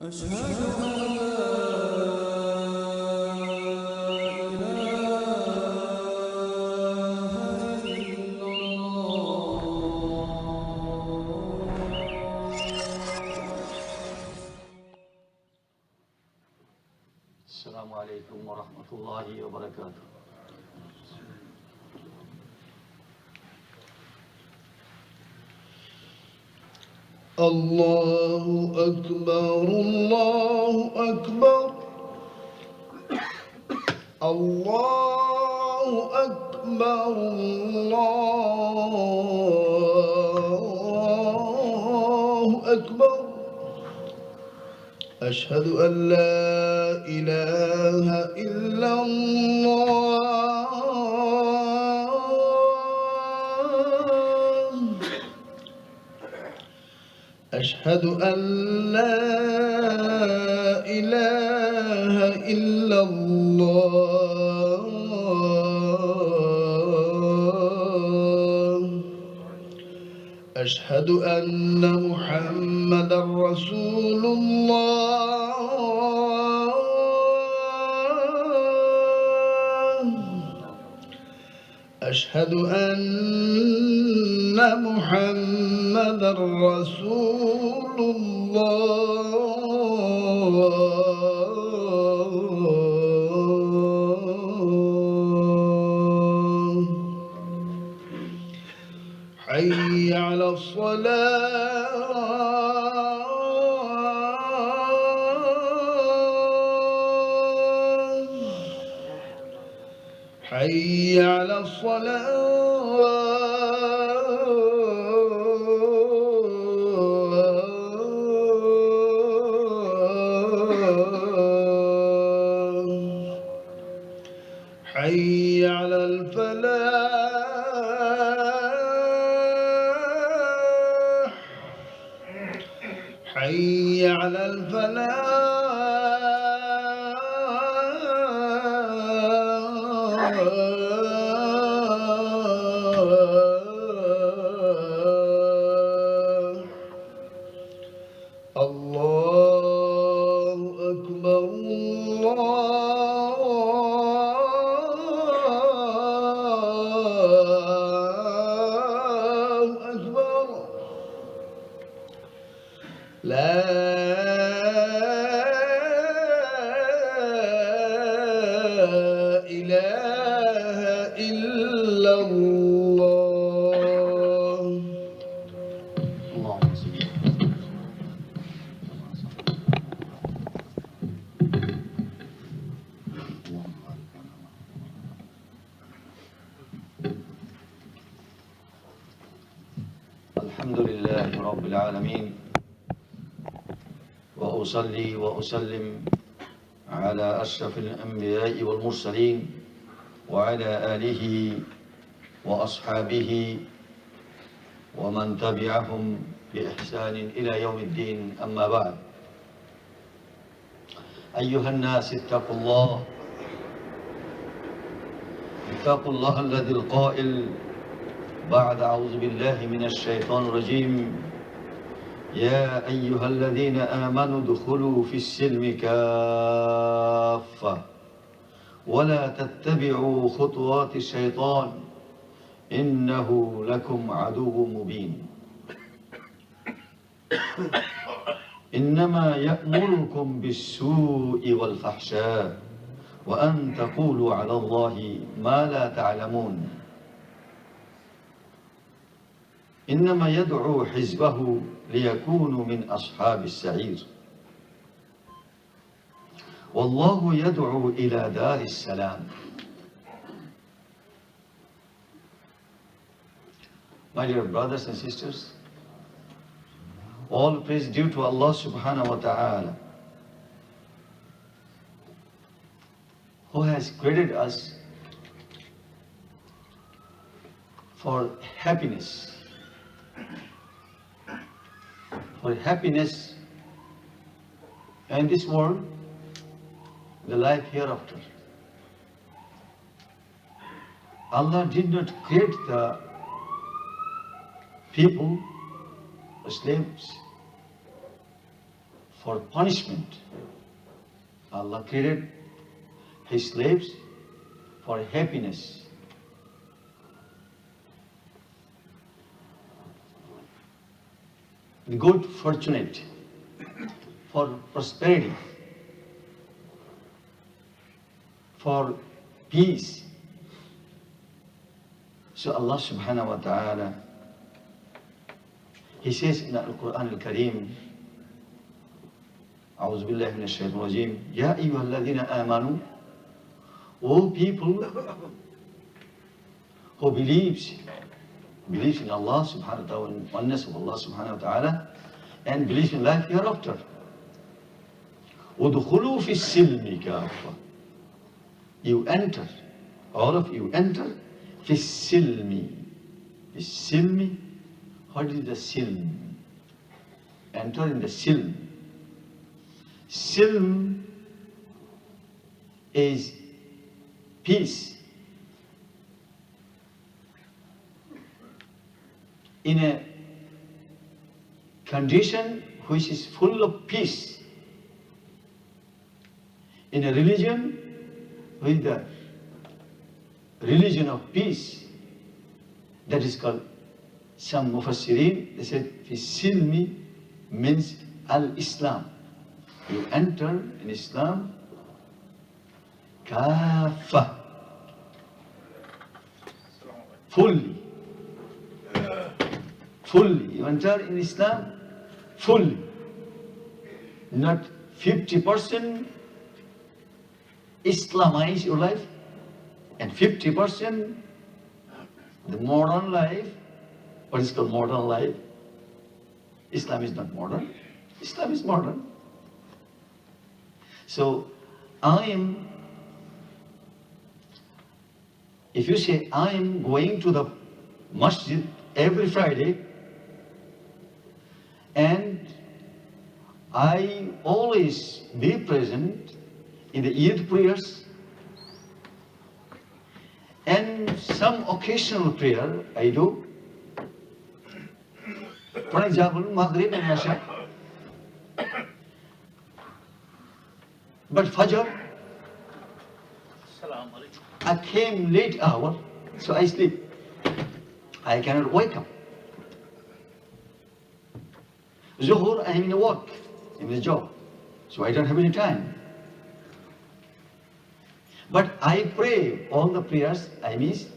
أشهد أن لا إله إلا الله. السلام عليكم ورحمة الله وبركاته. الله أكبر الله أكبر الله أكبر الله أكبر أشهد أن لا إله إلا الله أشهد أن لا إله إلا الله أشهد أن محمدا رسول الله أشهد أن محمدا رسول الله حي على الصلاة حي على الصلاة حي على الفلاح حي على الفلاح الله أكبر الله أكبر لا إله إلا الله اللهم صل الحمد لله رب العالمين، وأصلي وأسلم على أشرف الأنبياء والمرسلين وعلى آله وأصحابه ومن تبعهم بإحسان إلى يوم الدين. أما بعد، أيها الناس اتقوا الله الذي القائل بعد أعوذ بالله من الشيطان الرجيم: يا أيها الذين آمنوا ادخلوا في السلم كافة ولا تتبعوا خطوات الشيطان إنه لكم عدو مبين. إنما يأمركم بالسوء والفحشاء وأن تقولوا على الله ما لا تعلمون. إنما يدعو حزبه ليكونوا من أصحاب السعير، والله يدعو إلى دار السلام. My dear brothers and sisters, all praise due to Allah subhanahu wa ta'ala, who has created us for happiness in this world, the life hereafter. Allah did not create the people, the slaves, for punishment. Allah created His slaves for happiness. The good, fortunate, for prosperity, for peace. So Allah subhanahu wa ta'ala, He says in the Quran al-Kareem, أعوذ بالله من الشيطان الرجيم يا أيها الذين آمنوا, O people who believes in Allah subhanahu wa ta'ala, and oneness of Allah subhanahu wa ta'ala, and believes in life hereafter. وَدُخُلُوا فِي السِّلْمِ كَافَّةً. You enter, all of you enter, فِي السِّلْمِ. The silm, what is the silm? Enter in the silm. Silm is peace. In a condition which is full of peace, in a religion with the religion of peace, that is called, some mufassirin, they said, fi silmi means al-Islam. You enter in Islam, kaffa, fully. Fully. You enter in Islam fully. Not 50% Islamize your life and 50% the modern life. What is called modern life? Islam is not modern. Islam is modern. So if you say I am going to the masjid every Friday, and I always be present in the Eid prayers, and some occasional prayer I do. For example, Maghrib and Isha. But Fajr, I came late hour, so I sleep. I cannot wake up. Zuhur, I am in the work, in the job, so I don't have any time. But I pray all the prayers I miss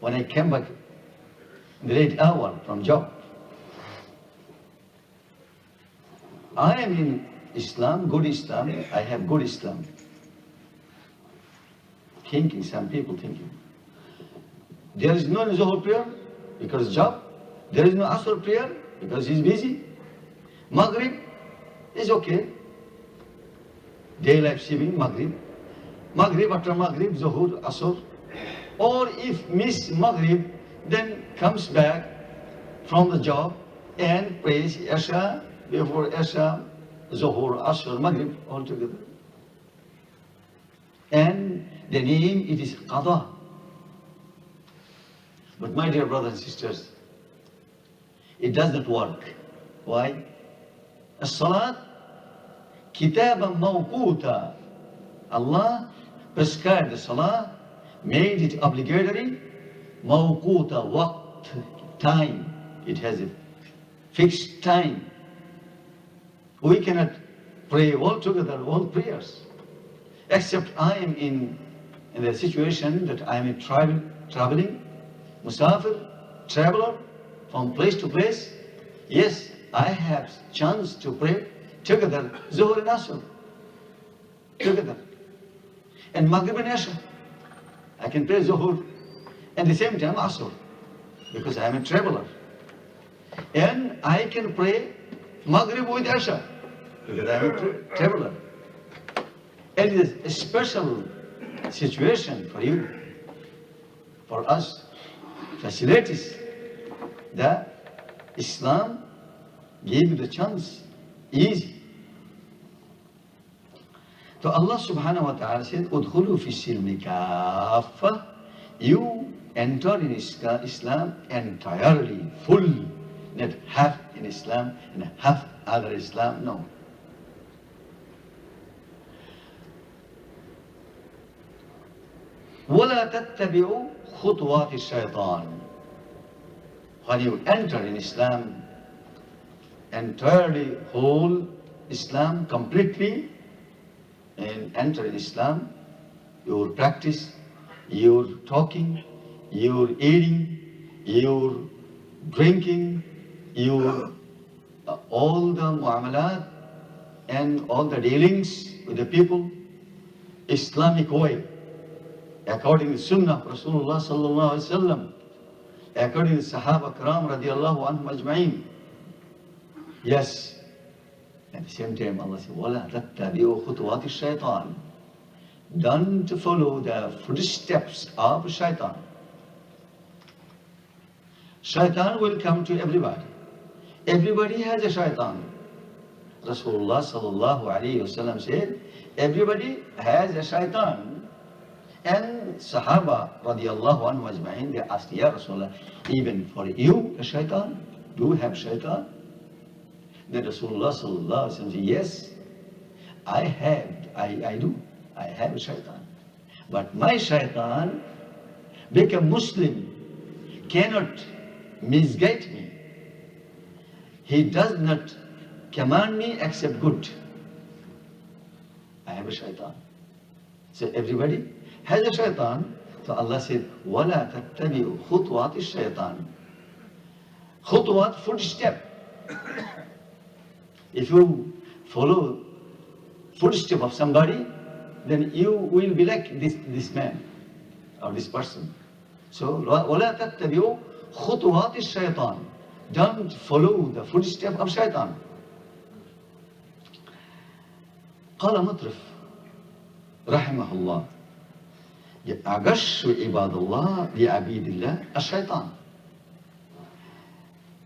when I came back in the late hour from job. I am in Islam, good Islam, I have good Islam. Thinking, some people thinking. There is no Zuhur prayer because job. There is no Asr prayer because he's busy. Maghrib is okay. Daylight saving, Maghrib. Maghrib, after Maghrib, Zuhur, Asr. Or if miss Maghrib, then comes back from the job and prays Isha, before Isha, Zuhur, Asr, Maghrib, all together. And the name, it is Qada. But my dear brothers and sisters, it does not work. Why? As-salat, kitaban mawquta. Allah prescribed the salah, made it obligatory, mawquta, waqt, time. It has a fixed time. We cannot pray all together, all prayers. Except I am in the situation that I am traveling, musafir, traveler, from place to place. Yes, I have chance to pray together, Zuhur and Asr, together. And Maghrib and Isha, I can pray Zuhur, and at the same time Asr, because I am a traveler. And I can pray Maghrib with Isha, because I am a traveler. And it is a special situation for you, for us, facilities that Islam gave you the chance, easy. So Allah subhanahu wa ta'ala said, "Udkhulu fi silmi kaffa." You enter in Islam entirely, full, not half in Islam and half other Islam, no. وَلَا تَتَّبِعُوا خُطُوَاتِ الشَّيْطَانِ. When you enter in Islam, entirely whole Islam completely, and enter in Islam, your practice, your talking, your eating, your drinking, your all the muamalat and all the dealings with the people, Islamic way, according to Sunnah of Rasulullah sallallahu alaihi wasallam, according to Sahaba Karam radiallahu anhum ajma'in. Yes, at the same time Allah said, وَلَا تَتَّبِعُوا خُطُوَاتِ الشَّيْطَانِ. Don't follow the footsteps of shaitan. Shaitan will come to everybody. Everybody has a shaitan. Rasulullah sallallahu alayhi wasallam said, everybody has a shaitan. And Sahaba radiallahu anhu ajma'in, they asked, Ya Rasulullah, even for you a shaitan? Do you have shaitan? Then Rasulullah sallallahu alayhi wasallam said, yes, I do. I have a shaitan. But my shaitan, become Muslim, cannot misguide me. He does not command me except good. I have a shaitan. So everybody has a shaitan. So Allah said, وَلَا تَتَّبِعُوا خُطُوَاتِ الشَّيْطَانِ. Khutwat, footstep. If you follow footstep of somebody, then you will be like this man or this person. So, وَلَا تَتَّبِعُوا خُطُوَاتِ الشَّيْطَانِ. Don't follow the footstep of shaitan. قال مطرف رحمه الله أغش عباد الله لعبيد الله الشيطان.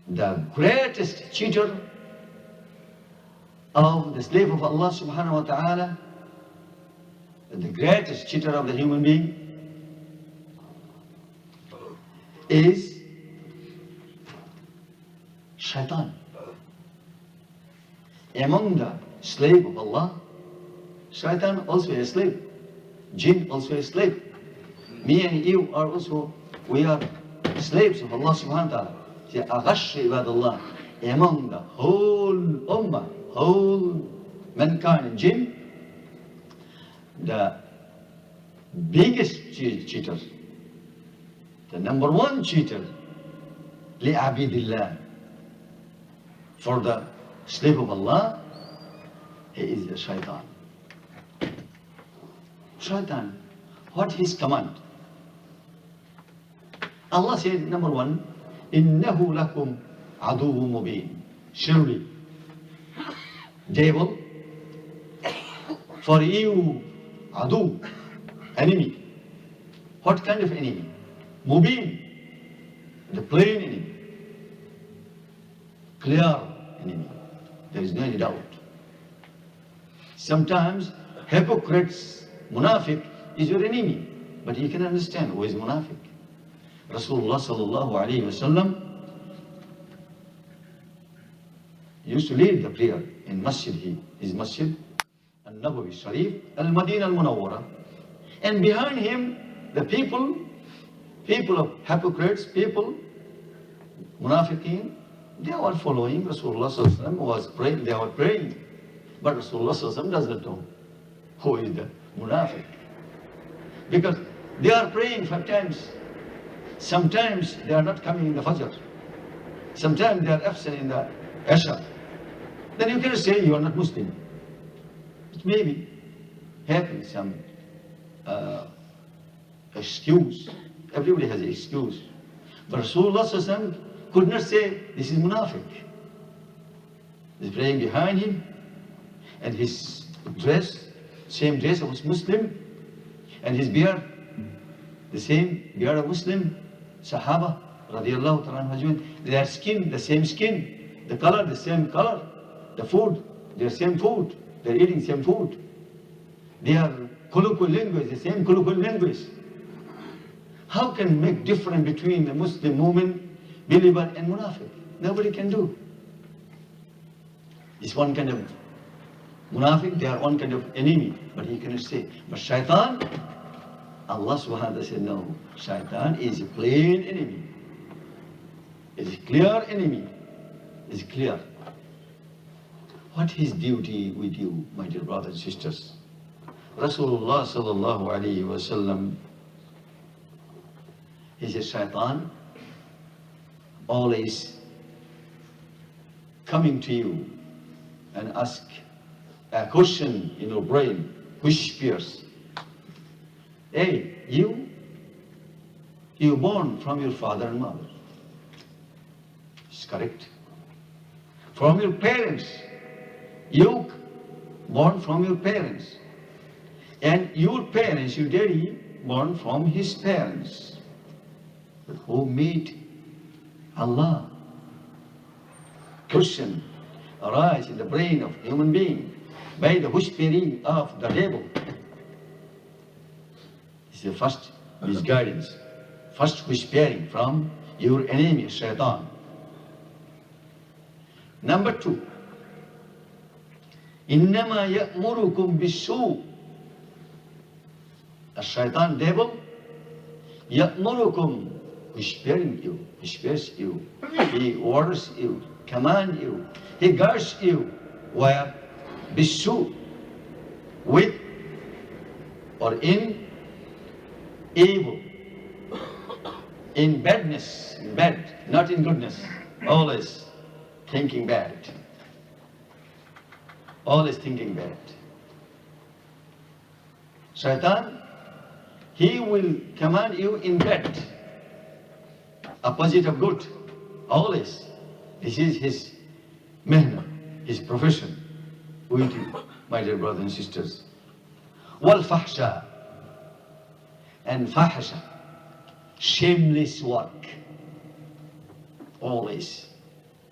The greatest cheater of the slave of Allah subhanahu wa ta'ala, the greatest cheater of the human being is shaitan. Among the slave of Allah, shaitan also a slave, jinn also a slave. Me and you are also, we are slaves of Allah subhanahu wa ta'ala. Say, Aghash ibadallah, among the whole ummah, whole mankind and jinn, the biggest cheater, the number one cheater, li'abidillah, for the slave of Allah, he is the shaitan. Shaitan, what his command? Allah said, number one, إِنَّهُ لَكُمْ عَدُوٌ مُبِينٌ. Surely, devil, for you, adu, enemy. What kind of enemy? Mubin, the plain enemy. Clear enemy. There is no any doubt. Sometimes, hypocrites, munafiq, is your enemy. But you can understand who is munafiq. Rasulullah sallallahu alayhi wa sallam used to lead the prayer in Masjid, his Masjid, Al-Nabawi Sharif, Al-Madinah Al-Munawwara. And behind him, the people of hypocrites, people, munafiqeen, they were following Rasulullah sallallahu alayhi wa sallam, was praying, they were praying. But Rasulullah sallallahu alayhi wa sallam does not know who is the munafiq. Because they are praying 5 times. Sometimes they are not coming in the Fajr. Sometimes they are absent in the Isha. Then you can say you are not Muslim. It may be having some excuse. Everybody has an excuse. But Rasulullah sallallahu alaihi wasallam could not say this is munafiq. He's praying behind him, and his dress, same dress of a Muslim, and his beard, the same beard of Muslim. Sahaba radiallahu ta'ala, their skin, the same skin, the color, the same color, the food, their same food, they're eating same food. Their colloquial language, the same colloquial language. How can make difference between the Muslim mu'min, believer and munafiq? Nobody can do. It's one kind of munafiq, they are one kind of enemy, but he cannot say. But shaitan, Allah subhanahu wa ta'ala said, no, shaitan is a plain enemy. Is a clear enemy. Is clear. What is duty with you, my dear brothers and sisters? Rasulullah sallallahu alayhi wa sallam, he said, shaitan always coming to you and ask a question in your brain, whispers, hey, you born from your father and mother. It's correct. From your parents. You born from your parents. And your parents, your daddy, born from his parents. But who made Allah? Question arise in the brain of human being by the whispering of the devil. This is the first misguidance. First whispering from your enemy, shaitan. Number 2. إنما يأمركم بالسوء. The shaitan devil يأمركم, whispering you, whispers you, he orders you, command you, he guards you, where بالسوء, with or in evil, in badness, in bad, not in goodness, always thinking bad. Always thinking bad. Shaitan, he will command you in bad, opposite of good, always. This is his mehna, his profession with you, my dear brothers and sisters. Wal fahsha, and fahsha, shameless work, always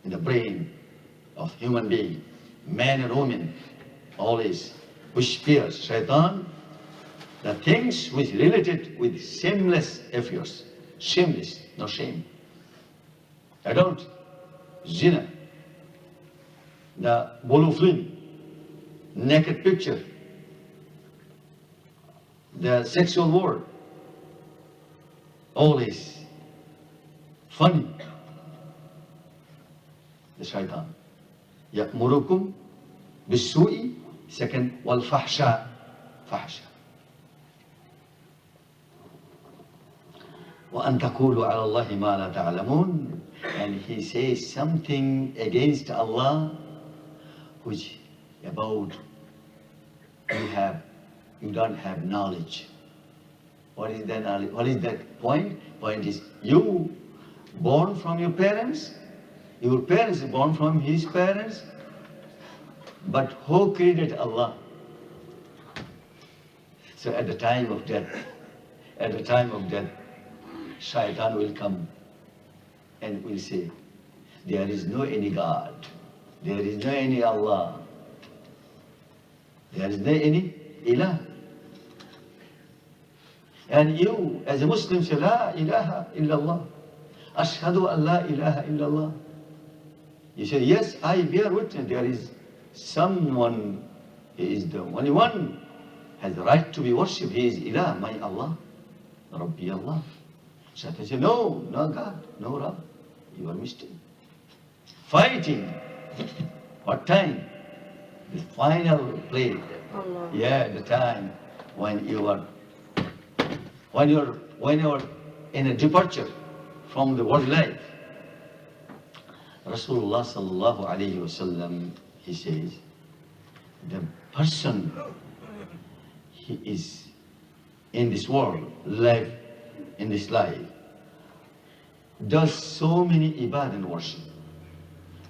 in the brain of human being, man and woman, always whispers, shaitan, the things which related with shameless affairs, shameless, no shame. Adult, zina, the bolo film, naked picture, the sexual world, always funny. The shaitan. يأمركم بالسوء. Second, والفحشاء, فحشاء. وأن تقولوا على الله ما لا تعلمون. And he says something against Allah, which about you don't have knowledge. What is that knowledge? What is that point? Point is, you born from your parents. Your parents are born from his parents, but who created Allah? So at the time of death, shaitan will come and will say, there is no any God, there is no any Allah, there is no any Ilah. And you, as a Muslim, say, La ilaha illallah, ashhadu an la ilaha illallah. You say, yes, I bear witness, there is someone, he is the only one, has the right to be worshipped, he is Ilah, my Allah, Rabbi Allah. Shaitan says, no God, no Rabb, you are mistaken. Fighting, what time? The final play. Allah. Yeah, the time when you are in a departure from the world life. Rasulullah sallallahu alayhi wa sallam, he says, the person, he is in this world, life, in this life, does so many ibadah and worship.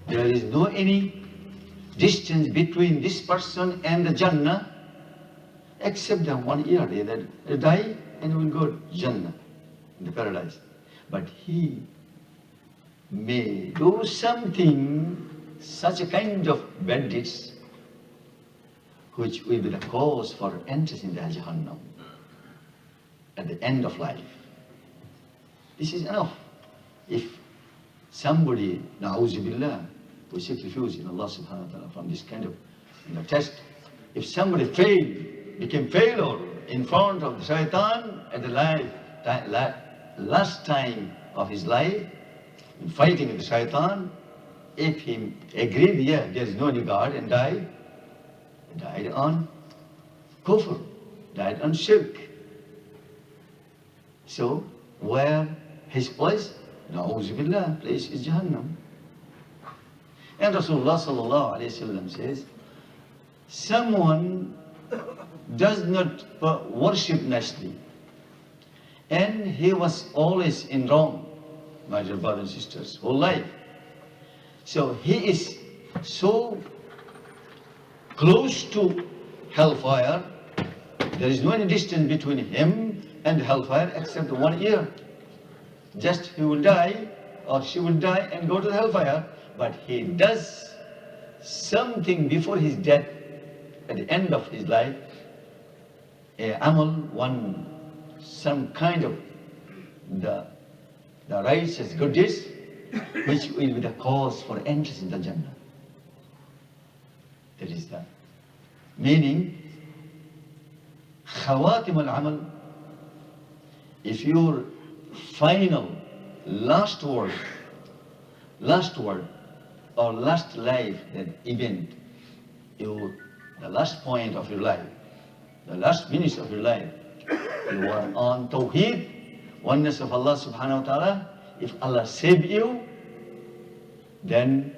There is no any distance between this person and the Jannah, except the 1 year, they die and will go to Jannah, in the paradise. But he may do something, such a kind of bad deeds, which will be the cause for entrance in the Jahannam at the end of life. This is enough. If somebody, na'uzu billah, we seek refuge in Allah subhanahu wa ta'ala from this kind of test. If somebody became failure in front of the shaitan at the last time of his life, in fighting with the shaitan, if he agreed, yeah, there is no any God, and died on kufr, died on shirk. So, where his place? Na'udhu billah, place is Jahannam. And Rasulullah sallallahu alayhi wa sallam says, someone does not worship nicely, and he was always in wrong, my dear brothers and sisters, whole life. So he is so close to hellfire, there is no any distance between him and hellfire except 1 year. Just he will die or she will die and go to the hellfire, but he does something before his death, at the end of his life, a amal, some kind of the righteous good deeds, which will be the cause for entrance in the Jannah. That is the meaning. Khawatim al-amal, if your final, last word, or last life, that event, the last point of your life, the last minutes of your life, you are on Tawheed, oneness of Allah subhanahu wa ta'ala. If Allah save you, then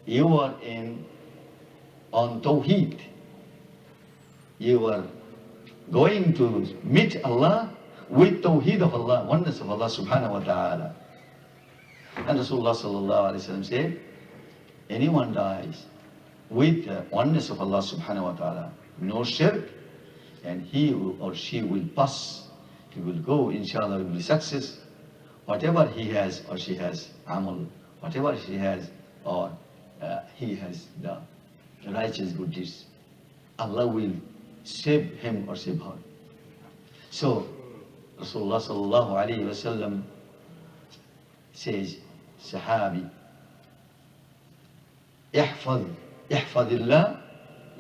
you are on Tawheed. You are going to meet Allah with Tawheed of Allah, oneness of Allah subhanahu wa ta'ala. And Rasulullah sallallahu alayhi wa sallam said, anyone dies with the oneness of Allah subhanahu wa ta'ala, no shirk, and he or she will pass, he will go, inshallah, will be success. Whatever he has or she has, amal, whatever she has or he has the righteous good deeds, Allah will save him or save her. So, Rasulullah sallallahu alayhi wa sallam says, Sahabi, احفظ الله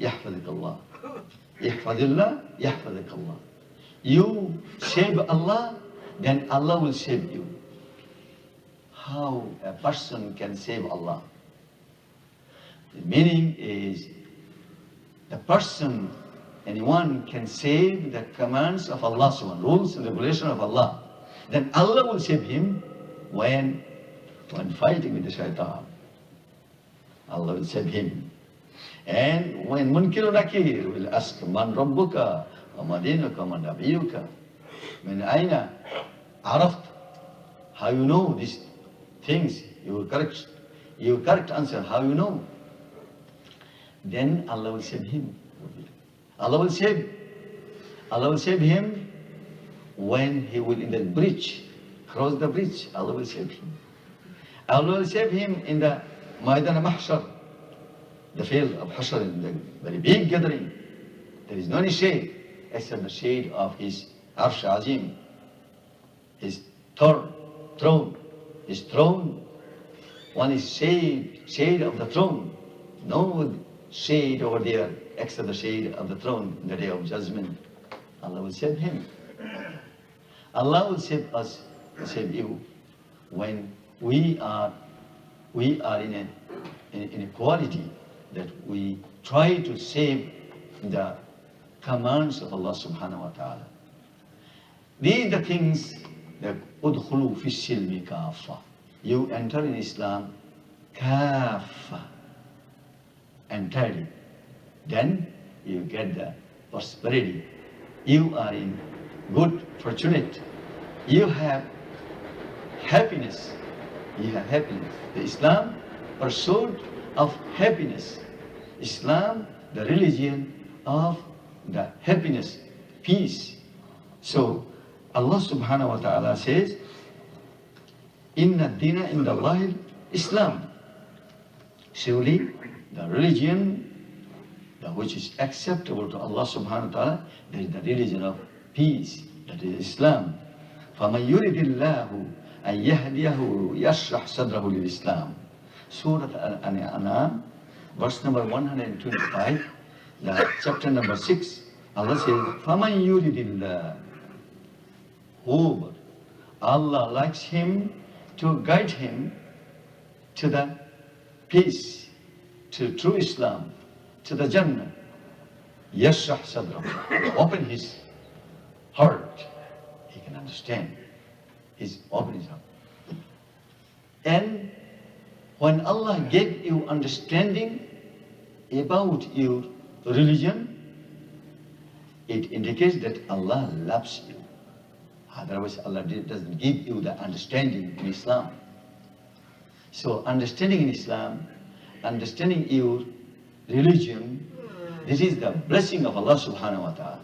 يحفظك الله. احفظ الله يحفظك الله. You save Allah, then Allah will save you. How a person can save Allah? The meaning is, the person, anyone can save the commands of Allah, rules and regulations of Allah. Then Allah will save him when fighting with the shaitan. Allah will save him. And when Munkir Nakir will ask, Man Rabbuka, wa Madinuka, Man Nabiyuka, Min Aina Araft, how you know these things, your correct answer, how you know? Then Allah will save him. Allah will save him when he will in the bridge, cross the bridge, Allah will save him. Allah will save him in the Maidan Mahshar, the field of Hashar, in the very big gathering. There is no any shade except the shade of his Arsh Azim, his throne. His throne, one is shade of the throne. No shade over there except the shade of the throne in the day of judgment. Allah will save him. Allah will save us, save you, when we are in a quality that we try to save the commands of Allah subhanahu wa ta'ala. These are the things that udkhulu fi silmi kaffa. You enter in Islam kaffa, entirely. Then you get the prosperity. You are in good, fortunate. You have happiness. You have happiness. The Islam, pursuit of happiness. Islam, the religion of the happiness, peace. So Allah subhanahu wa ta'ala says, Inna dina inda Allahi Islam. Surely the religion which is acceptable to Allah subhanahu wa ta'ala, that is the religion of peace, that is Islam. فَمَنْ يُرِدِ اللَّهُ أَنْ يَهْدِيَهُ يَشْرَحْ صَدْرَهُ لِلْإِسْلَامِ. Surah Al-An'am, verse number 125, chapter number 6, Allah says, فَمَنْ يُرِدِ اللَّهُ, whoever Allah likes him to guide him to the peace, to true Islam, to the Jannah, يَشْرَحْ صَدْرَهُ, open his heart, he can understand. He's open his heart. And when Allah gave you understanding about your religion, it indicates that Allah loves you. Otherwise, Allah doesn't give you the understanding in Islam. So understanding in Islam, understanding your religion, this is the blessing of Allah subhanahu wa ta'ala.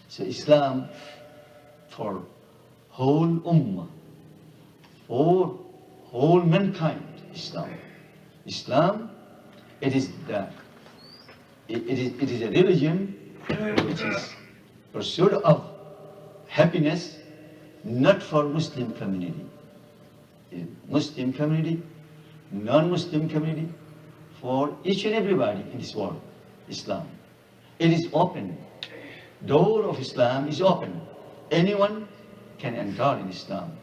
So Islam for whole ummah, for whole mankind, Islam. Islam, it is a religion which is pursuit of happiness, not for Muslim community. Muslim community, non-Muslim community, for each and everybody in this world, Islam. It is open. Door of Islam is open. Anyone can enter in Islam.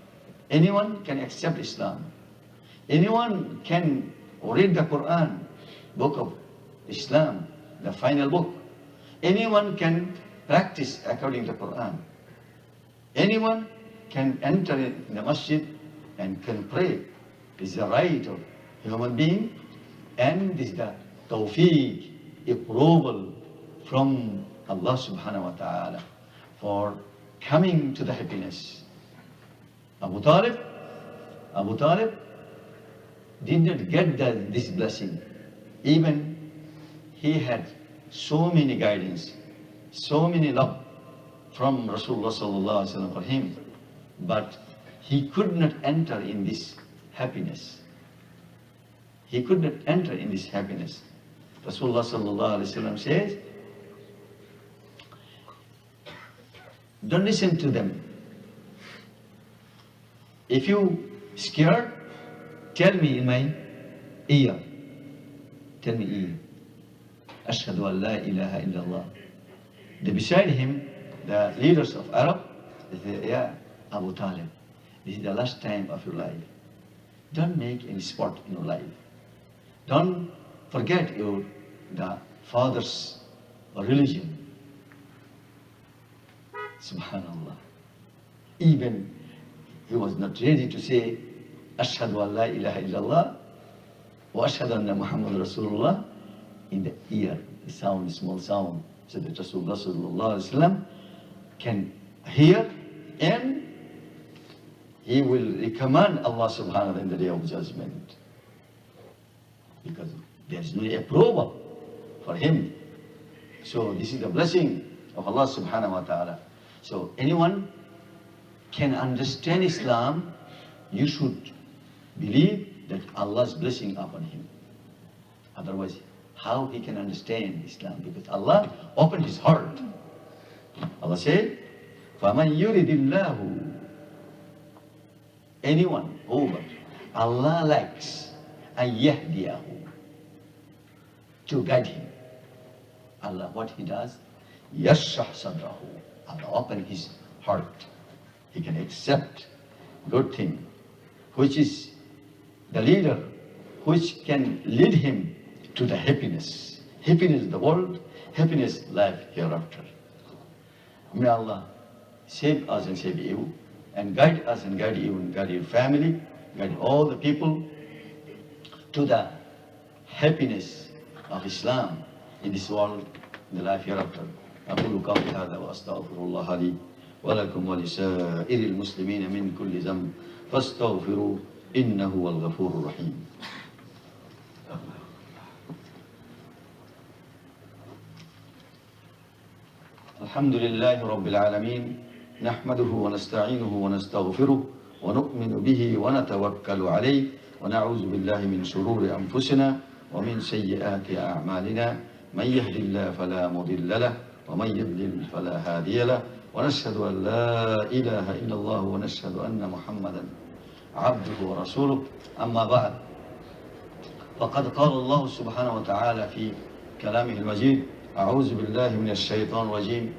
Anyone can accept Islam. Anyone can read the Quran, book of Islam, the final book. Anyone can practice according to the Quran. Anyone can enter in the masjid and can pray. This is the right of human being, and this is the tawfiq, approval from Allah subhanahu wa ta'ala for coming to the happiness. Abu Talib did not get this blessing. Even he had so many guidance, so many love from Rasulullah sallallahu alaihi wasallam for him, but he could not enter in this happiness. He could not enter in this happiness. Rasulullah sallallahu alaihi wasallam says, don't listen to them. If you scared, tell me in my ear. Tell me ear. Ashhadu an la ilaha illallah. They beside him, the leaders of Arab, they say, yeah, Abu Talib, this is the last time of your life. Don't make any sport in your life. Don't forget the father's religion. Subhanallah. Even he was not ready to say, Ashhadu an la ilaha illallah wa ashhadu anna Muhammad Rasulullah in the ear, the sound, small sound, so that Rasulullah sallallahu alaihi wasallam can hear, and he will recommend Allah subhanahu wa ta'ala in the day of judgment. Because there is no approval for him. So this is the blessing of Allah subhanahu wa ta'ala. So anyone can understand Islam, you should believe that Allah's blessing upon him. Otherwise, how he can understand Islam? Because Allah opened his heart. Allah said, فَمَنْ يُرِدِ اللَّهُ, anyone, whoever Allah likes, أَنْ يَهْدِيَهُ, to guide him. Allah, what he does? يَشْرَحْ صَدْرَهُ, Allah open his heart. He can accept good thing, which is the leader, which can lead him to the happiness. Happiness in the world, happiness life hereafter. May Allah save us and save you, and guide us and guide you and guide your family, guide all the people to the happiness of Islam in this world, in the life hereafter. أقول قولي هذا وأستغفر الله لي ولكم ولسائر المسلمين من كل ذنب فاستغفروا إنه هو الغفور الرحيم. الحمد لله رب العالمين، نحمده ونستعينه ونستغفره ونؤمن به ونتوكل عليه ونعوذ بالله من شرور أنفسنا ومن سيئات أعمالنا، من يهد الله فلا مضل له ومن يضلل فلا هادي له، ونشهد أن لا إله إلا الله ونشهد أن محمدا عبده ورسوله. أما بعد، فقد قال الله سبحانه وتعالى في كلامه المجيد: أعوذ بالله من الشيطان الرجيم.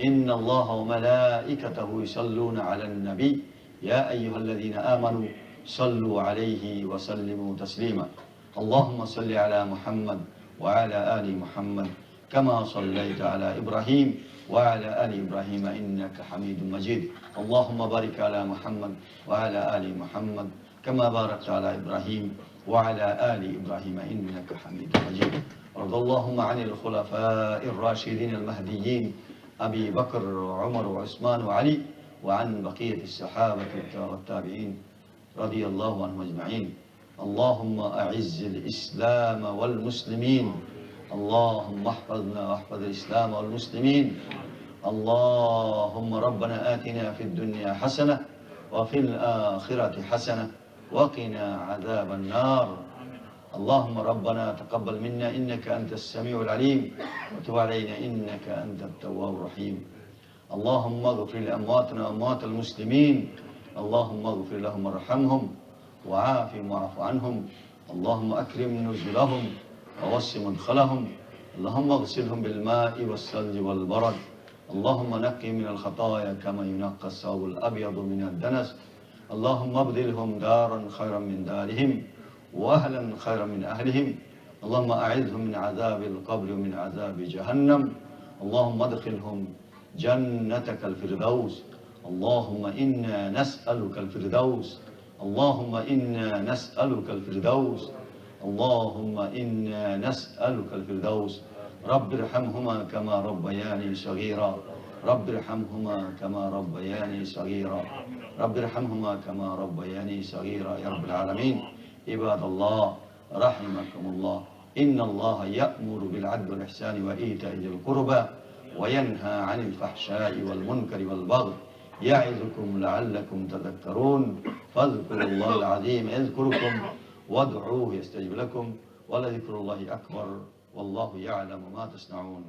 إن الله وملائكته يصلون على النبي يا أيها الذين آمنوا صلوا عليه وسلموا تسليما. اللهم صل على محمد وعلى آل محمد كما صليت على إبراهيم وعلى آل إبراهيم إنك حميد مجيد. اللهم بارك على محمد وعلى آل محمد كما باركت على إبراهيم وعلى آل إبراهيم إنك حميد مجيد. وارض اللهم عن الخلفاء الراشدين المهديين أبي بكر وعمر وعثمان وعلي وعن بقية الصحابة والتابعين رضي الله عنهم أجمعين. اللهم أعز الإسلام والمسلمين. اللهم احفظنا واحفظ الإسلام والمسلمين. اللهم ربنا آتنا في الدنيا حسنة وفي الآخرة حسنة وقنا عذاب النار. اللهم ربنا تقبل منا إنك أنت السميع العليم وتب علينا إنك أنت التواب الرحيم. اللهم اغفر لأمواتنا وأموات المسلمين. اللهم اغفر لهم وارحمهم وعافهم واعف عنهم. اللهم أكرم نزلهم ووسع مدخلهم. اللهم اغسلهم بالماء والثلج والبرد. اللهم نقي من الخطايا كما ينقى الثوب الأبيض من الدنس. اللهم ابدلهم دارا خيرا من دارهم وأهلا خيرا من أهلهم. اللهم أعذهم من عذاب القبر ومن عذاب جهنم. اللهم ادخلهم جنتك الفردوس. اللهم إنا نسألك الفردوس. اللهم إنا نسألك الفردوس. اللهم إنا نسألك الفردوس. رب ارحمهما كما ربياني صغيرا. رب ارحمهما كما ربياني صغيرا. رب ارحمهما كما ربياني صغيرا يا رب العالمين. عباد الله رحمكم الله. إن الله يأمر بالعدل والإحسان وإيتاء ذي القربى وينهى عن الفحشاء والمنكر والبغي يعظكم لعلكم تذكرون. فاذكروا الله العظيم يذكركم وادعوه يستجب لكم ولذكر الله أكبر والله يعلم ما تصنعون.